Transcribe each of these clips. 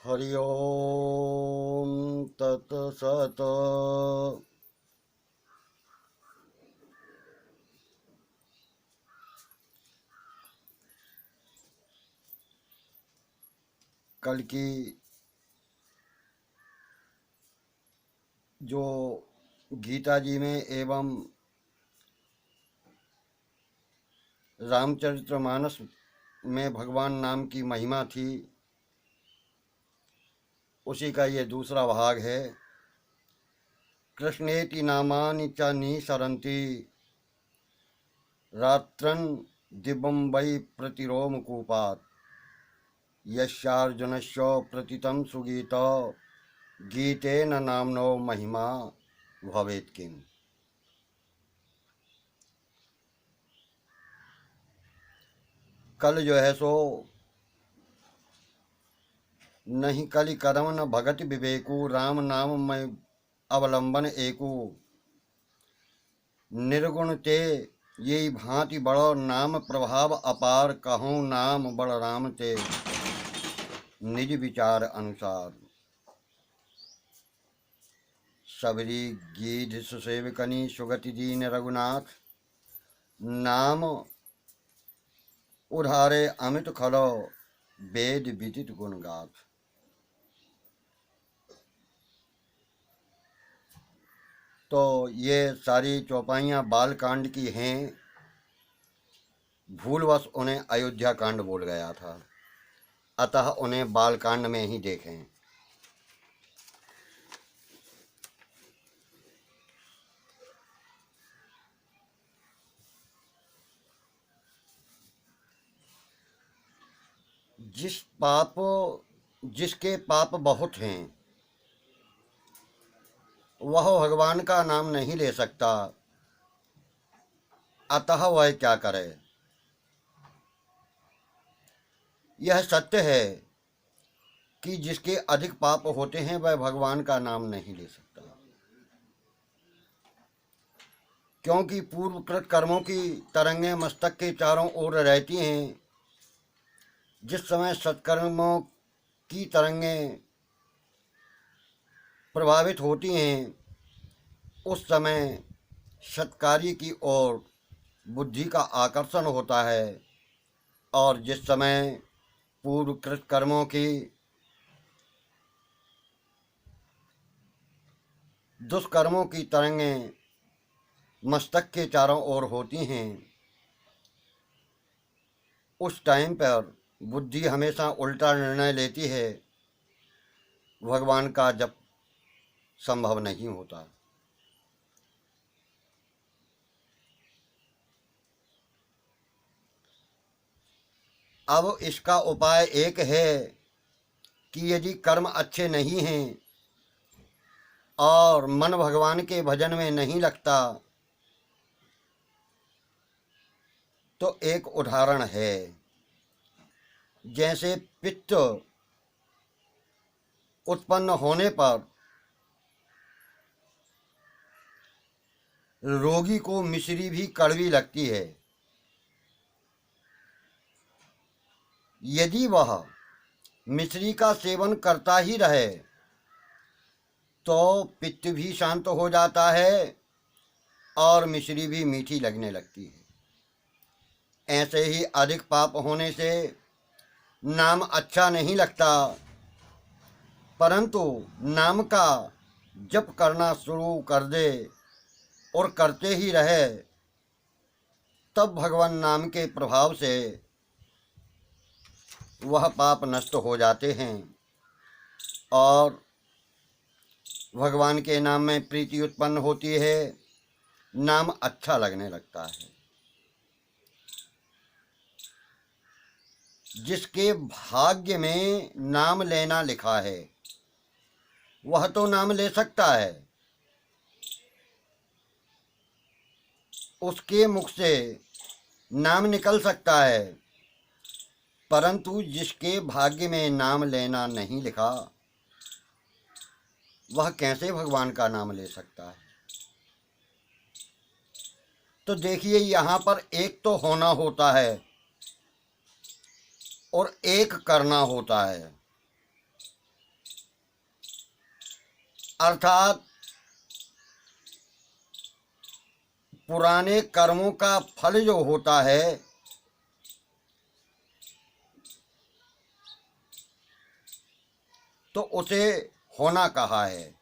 हरि ओम तत्सत। कल की जो गीता जी में एवं रामचरितमानस में भगवान नाम की महिमा थी, उसी का ये दूसरा भाग है। कृष्णेति नामानि च निसरन्ति रात्रं दिवं वै प्रतिरोमकूपात् यस्यार्जुनस्य प्रतितं सुगीत गीतेन नाम्नो महिमा भवेत् किम्। कल जो है सो नहीं कलि करम न भगति विवेकु राम नाम मैं अवलंबन एकु निर्गुण ते ये भांति बड़ो नाम प्रभाव अपार कहूँ नाम बड़ राम ते निज विचार अनुसार सबरी गीध सुसेवकनी सुगति दीन रघुनाथ नाम उधारे अमित खलो वेद विदित गुणगाथ। तो ये सारी चौपाइयाँ बाल कांड की हैं। भूलवश उन्हें अयोध्या कांड बोल गया था, अतः उन्हें बाल कांड में ही देखें। जिसके पाप बहुत हैं वह भगवान का नाम नहीं ले सकता, अतः वह क्या करे। यह सत्य है कि जिसके अधिक पाप होते हैं वह भगवान का नाम नहीं ले सकता, क्योंकि पूर्वकृत कर्मों की तरंगें मस्तक के चारों ओर रहती हैं। जिस समय सत्कर्मों की तरंगें प्रभावित होती हैं उस समय सत्कार्य की ओर बुद्धि का आकर्षण होता है, और जिस समय पूर्वकृत कर्मों की दुष्कर्मों की तरंगें मस्तक के चारों ओर होती हैं उस टाइम पर बुद्धि हमेशा उल्टा निर्णय लेती है, भगवान का जप संभव नहीं होता। अब इसका उपाय एक है कि यदि कर्म अच्छे नहीं हैं और मन भगवान के भजन में नहीं लगता, तो एक उदाहरण है। जैसे पित्त उत्पन्न होने पर रोगी को मिश्री भी कड़वी लगती है, यदि वह मिश्री का सेवन करता ही रहे तो पित्त भी शांत हो जाता है और मिश्री भी मीठी लगने लगती है। ऐसे ही अधिक पाप होने से नाम अच्छा नहीं लगता, परंतु नाम का जप करना शुरू कर दे और करते ही रहे, तब भगवान नाम के प्रभाव से वह पाप नष्ट हो जाते हैं और भगवान के नाम में प्रीति उत्पन्न होती है, नाम अच्छा लगने लगता है। जिसके भाग्य में नाम लेना लिखा है वह तो नाम ले सकता है, उसके मुख से नाम निकल सकता है, परंतु जिसके भाग्य में नाम लेना नहीं लिखा वह कैसे भगवान का नाम ले सकता है। तो देखिए, यहाँ पर एक तो होना होता है और एक करना होता है। अर्थात पुराने कर्मों का फल जो होता है तो उसे होना कहा है,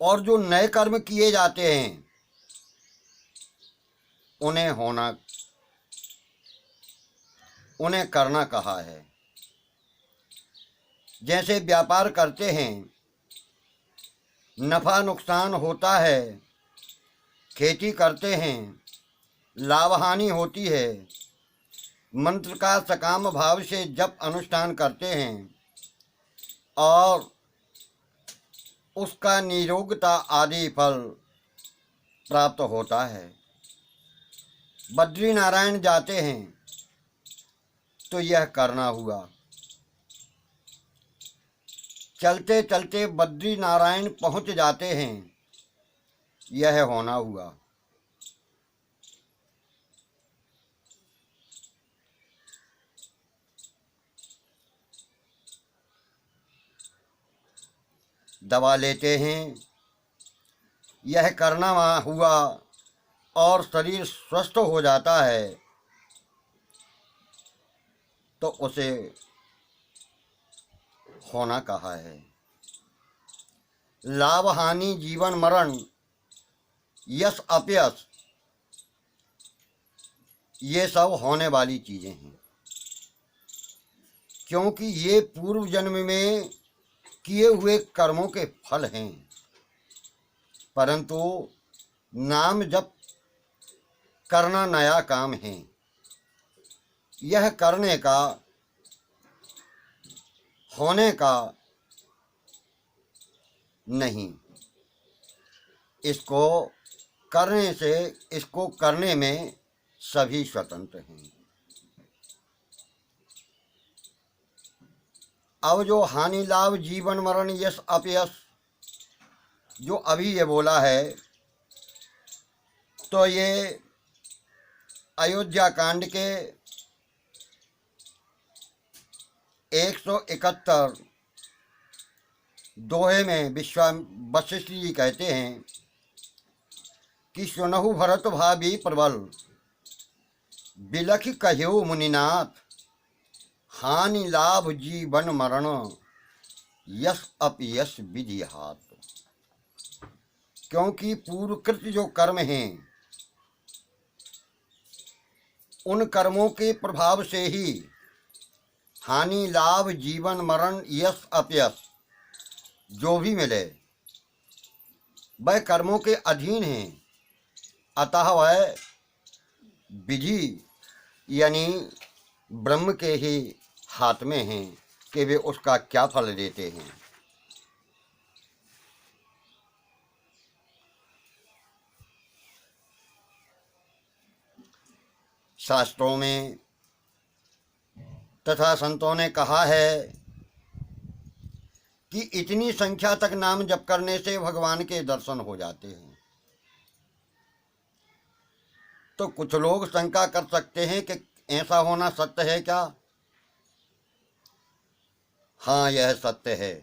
और जो नए कर्म किए जाते हैं उन्हें करना कहा है। जैसे व्यापार करते हैं, नफा नुकसान होता है, खेती करते हैं, लाभ हानि होती है, मंत्र का सकाम भाव से जप अनुष्ठान करते हैं और उसका निरोगता आदि फल प्राप्त होता है। बद्री नारायण जाते हैं तो यह करना हुआ, चलते चलते बद्री नारायण पहुंच जाते हैं, यह होना हुआ। दवा लेते हैं, यह करना हुआ, और शरीर स्वस्थ हो जाता है तो उसे होना कहा है। लाभ हानि जीवन मरण यश अपयश ये सब होने वाली चीजें हैं, क्योंकि ये पूर्व जन्म में किए हुए कर्मों के फल हैं। परंतु नाम जप करना नया काम है, यह करने का होने का नहीं। इसको करने में सभी स्वतंत्र हैं। अब जो हानि लाभ जीवन मरण यश अपयश जो अभी ये बोला है, तो ये अयोध्या कांड के 171 दोहे में वशिष्ठ जी कहते हैं कि सुनहु भरत भाभी प्रबल बिलख कह्यो मुनिनाथ, हानि लाभ जीवन मरण यश अपयश विधि हाथ। क्योंकि पूर्वकृत जो कर्म हैं उन कर्मों के प्रभाव से ही हानि लाभ जीवन मरण यश अपयश जो भी मिले वह कर्मों के अधीन हैं। अतः वह विधि यानी ब्रह्म के ही हाथ में हैं कि वे उसका क्या फल देते हैं। शास्त्रों में तथा संतों ने कहा है कि इतनी संख्या तक नाम जप करने से भगवान के दर्शन हो जाते हैं। तो कुछ लोग शंका कर सकते हैं कि ऐसा होना सत्य है क्या? हाँ, यह सत्य है।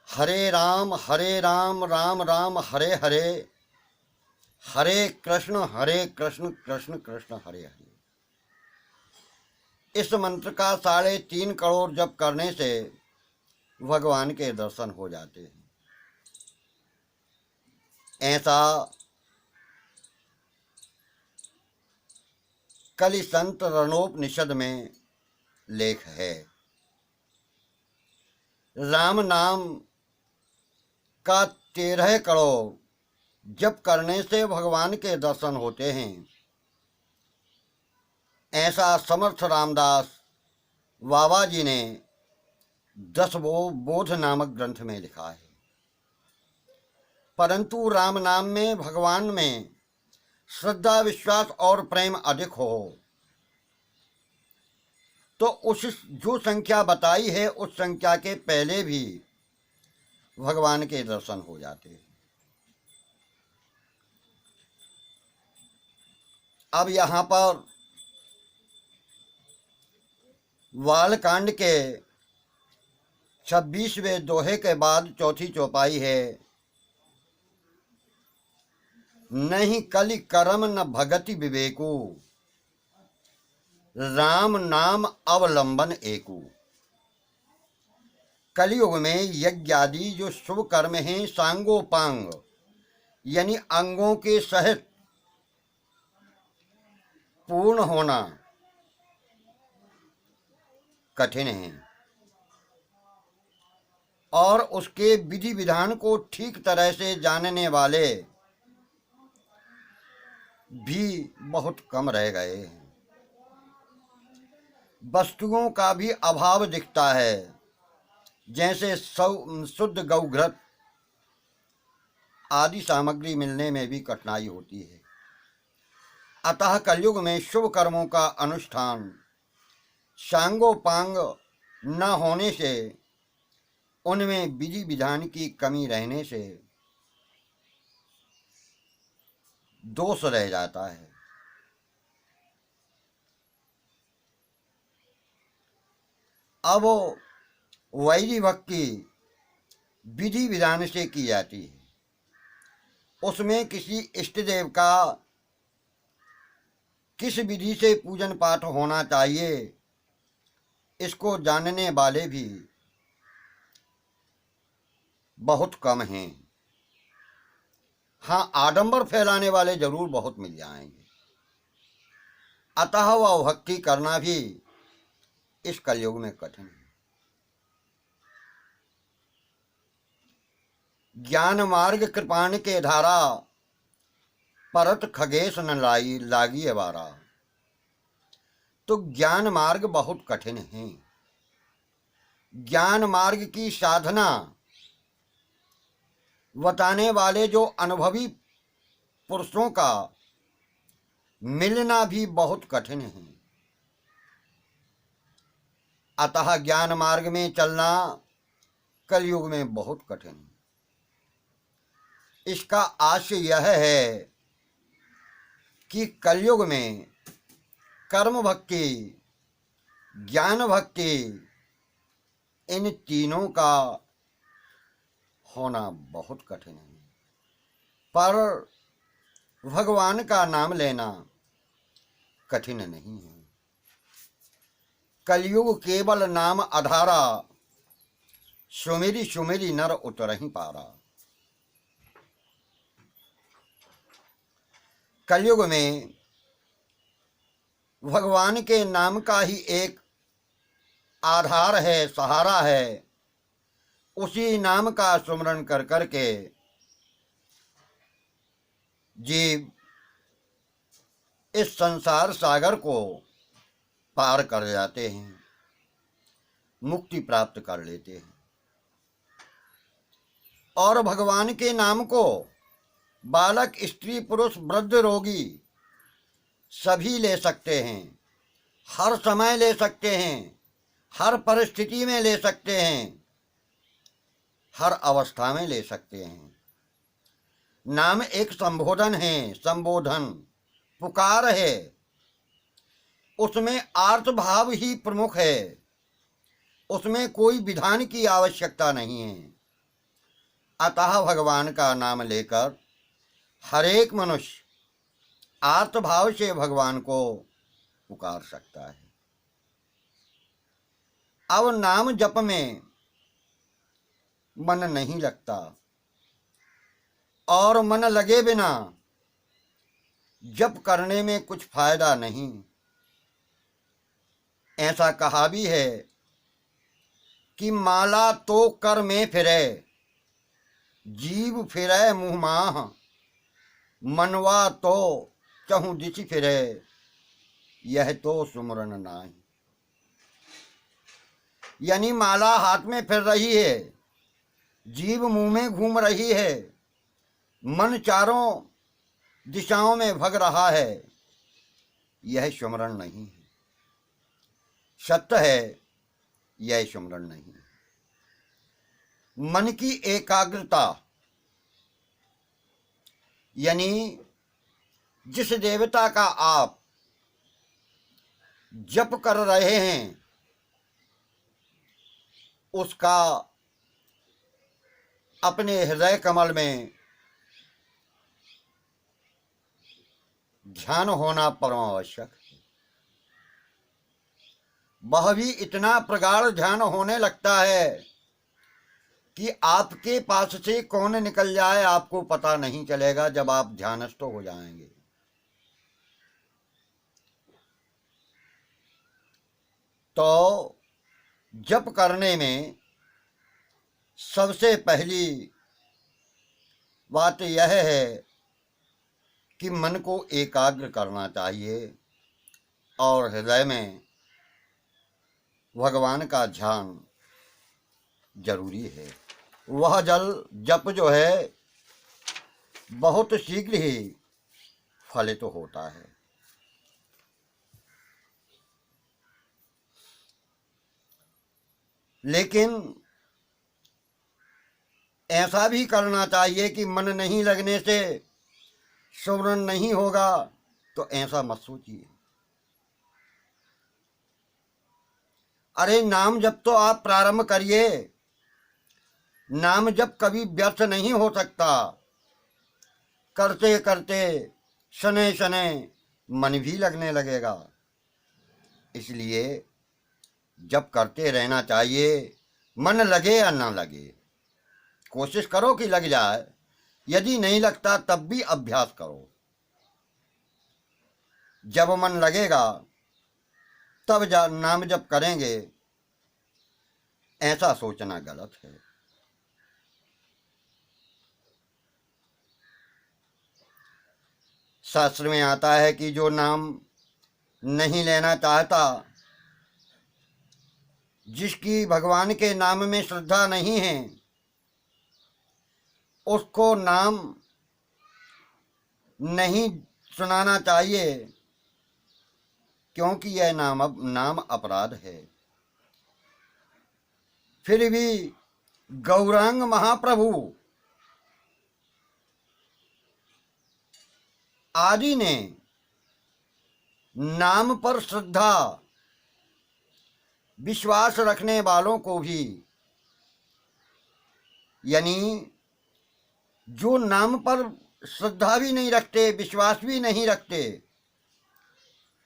हरे राम राम राम हरे हरे, हरे कृष्ण कृष्ण कृष्ण हरे हरे। इस मंत्र का 3.5 करोड़ जप करने से भगवान के दर्शन हो जाते हैं। ऐसा कलि संत रणोपनिषद में लेख है। राम नाम का 13 करोड़ जप करने से भगवान के दर्शन होते हैं। ऐसा समर्थ रामदास बाबा जी ने 10 बोध नामक ग्रंथ में लिखा है। परंतु राम नाम में भगवान में श्रद्धा विश्वास और प्रेम अधिक हो तो उस जो संख्या बताई है उस संख्या के पहले भी भगवान के दर्शन हो जाते हैं। अब यहाँ पर बालकांड के 26वें दोहे के बाद चौथी चौपाई है, नहीं कलि करम न भगति विवेकु, राम नाम अवलंबन एकु। कलयुग में यज्ञ आदि जो शुभ कर्म हैं, सांगोपांग यानी अंगों के सहित पूर्ण होना कठिन है, और उसके विधि विधान को ठीक तरह से जानने वाले भी बहुत कम रह गए हैं। वस्तुओं का भी अभाव दिखता है, जैसे शुद्ध गौघृत आदि सामग्री मिलने में भी कठिनाई होती है। अतः कलयुग में शुभ कर्मों का अनुष्ठान सांगोपांग न होने से, उनमें विधि विधान की कमी रहने से दोष रह जाता है। अब वैदिक भक्ति विधि विधान से की जाती है, उसमें किसी इष्ट देव का किस विधि से पूजन पाठ होना चाहिए, इसको जानने वाले भी बहुत कम हैं। हाँ, आडंबर फैलाने वाले जरूर बहुत मिल जाएंगे। अतः वह भक्ति करना भी इस कलयुग में कठिन है। ज्ञान मार्ग कृपाण के धारा, परत खगेश न लागी अबारा। तो ज्ञान मार्ग बहुत कठिन है। ज्ञान मार्ग की साधना बताने वाले जो अनुभवी पुरुषों का मिलना भी बहुत कठिन है। अतः ज्ञान मार्ग में चलना कलयुग में बहुत कठिन है। इसका आशय यह है कि कलयुग में कर्म भक्ति, ज्ञान भक्ति, इन तीनों का होना बहुत कठिन है। पर भगवान का नाम लेना कठिन नहीं है। कलयुग केवल नाम आधारा, सुमिरी सुमिरी नर उतरहि पारा। कलयुग में भगवान के नाम का ही एक आधार है, सहारा है। उसी नाम का सुमरण कर करके जीव इस संसार सागर को पार कर जाते हैं, मुक्ति प्राप्त कर लेते हैं। और भगवान के नाम को बालक, स्त्री, पुरुष, वृद्ध, रोगी सभी ले सकते हैं, हर समय ले सकते हैं, हर परिस्थिति में ले सकते हैं, हर अवस्था में ले सकते हैं। नाम एक संबोधन है, संबोधन, पुकार है। उसमें आर्त भाव ही प्रमुख है, उसमें कोई विधान की आवश्यकता नहीं है। अतः भगवान का नाम लेकर हरेक मनुष्य आर्त भाव से भगवान को पुकार सकता है। अब नाम जप में मन नहीं लगता, और मन लगे बिना जप करने में कुछ फायदा नहीं। ऐसा कहा भी है कि माला तो कर में फिरे, जीव फिरे मुँह माह, मनवा तो चहु दिशि फिरे, यह तो सुमरन नाही। यानी माला हाथ में फिर रही है, जीव मुंह में घूम रही है, मन चारों दिशाओं में भग रहा है, यह सुमरण नहीं है। सत्य है, यह सुमरण नहीं है। मन की एकाग्रता, यानी जिस देवता का आप जप कर रहे हैं उसका अपने हृदय कमल में ध्यान होना परम आवश्यक। वह भी इतना प्रगाढ़ ध्यान होने लगता है कि आपके पास से कौन निकल जाए आपको पता नहीं चलेगा जब आप ध्यानस्थ हो जाएंगे। तो जप करने में सबसे पहली बात यह है कि मन को एकाग्र करना चाहिए और हृदय में भगवान का ध्यान जरूरी है। वह जप जो है बहुत शीघ्र ही फलित होता है। लेकिन ऐसा भी करना चाहिए कि मन नहीं लगने से सुमरन नहीं होगा, तो ऐसा मत सोचिए। अरे नाम जप तो आप प्रारंभ करिए। नाम जप कभी व्यर्थ नहीं हो सकता। करते करते शनै शनै मन भी लगने लगेगा। इसलिए जप करते रहना चाहिए, मन लगे या ना लगे। कोशिश करो कि लग जाए। यदि नहीं लगता तब भी अभ्यास करो। जब मन लगेगा तब नाम जप करेंगे, ऐसा सोचना गलत है। शास्त्र में आता है कि जो नाम नहीं लेना चाहता, जिसकी भगवान के नाम में श्रद्धा नहीं है, उसको नाम नहीं सुनाना चाहिए, क्योंकि यह नाम अपराध है। फिर भी गौरांग महाप्रभु आदि ने नाम पर श्रद्धा विश्वास रखने वालों को भी, यानी जो नाम पर श्रद्धा भी नहीं रखते, विश्वास भी नहीं रखते,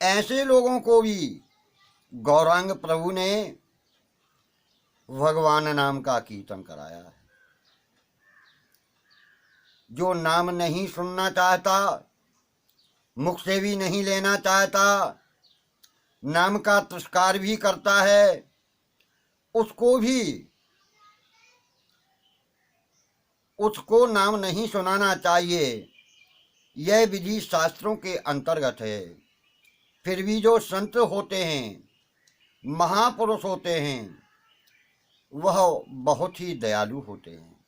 ऐसे लोगों को भी गौरांग प्रभु ने भगवान नाम का कीर्तन कराया है। जो नाम नहीं सुनना चाहता, मुख से भी नहीं लेना चाहता, नाम का तिरस्कार भी करता है, उसको नाम नहीं सुनाना चाहिए। यह विधि शास्त्रों के अंतर्गत है। फिर भी जो संत होते हैं, महापुरुष होते हैं, वह बहुत ही दयालु होते हैं।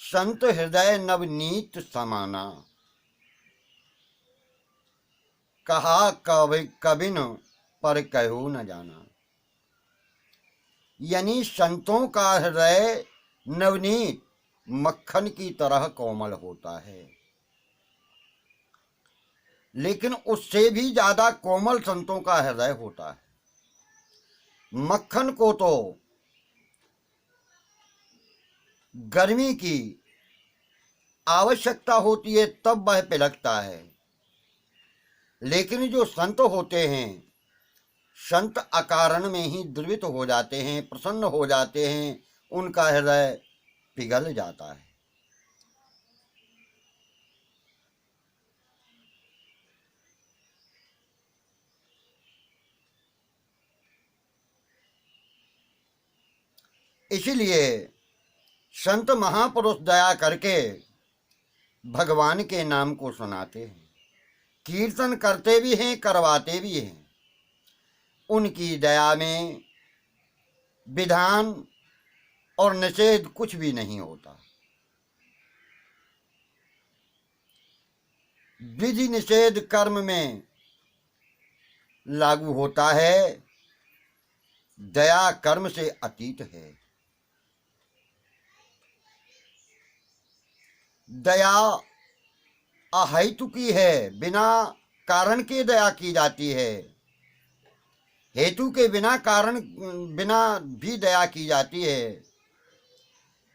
संत हृदय नवनीत समाना, कहा कबिन पर कहो न जाना। यानी संतों का हृदय नवनीत मक्खन की तरह कोमल होता है, लेकिन उससे भी ज्यादा कोमल संतों का हृदय होता है। मक्खन को तो गर्मी की आवश्यकता होती है, तब वह पिलकता है। लेकिन जो संत होते हैं, संत अकारण में ही द्रवित हो जाते हैं, प्रसन्न हो जाते हैं, उनका हृदय पिघल जाता है। इसलिए संत महापुरुष दया करके भगवान के नाम को सुनाते हैं, कीर्तन करते भी हैं, करवाते भी हैं। उनकी दया में विधान और निषेध कुछ भी नहीं होता। विधि निषेध कर्म में लागू होता है, दया कर्म से अतीत है। दया अहेतु की है, बिना कारण के दया की जाती है। हेतु के बिना कारण बिना भी दया की जाती है।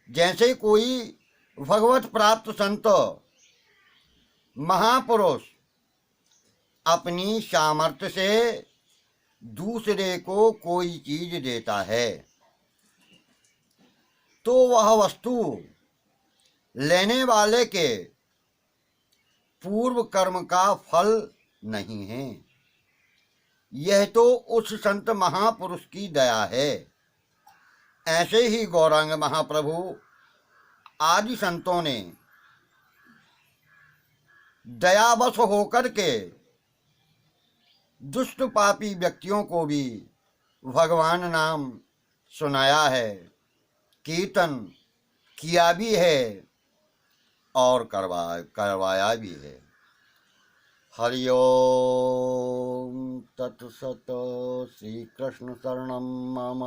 जैसे कोई भगवत प्राप्त संत महापुरुष अपनी सामर्थ्य से दूसरे को कोई चीज देता है तो वह वस्तु लेने वाले के पूर्व कर्म का फल नहीं है। यह तो उस संत महापुरुष की दया है। ऐसे ही गौरांग महाप्रभु आदि संतों ने दयावश होकर के दुष्ट पापी व्यक्तियों को भी भगवान नाम सुनाया है, कीर्तन किया भी है और करवाया भी है। हरि ओम तत्सत। श्री कृष्ण शरणम मम।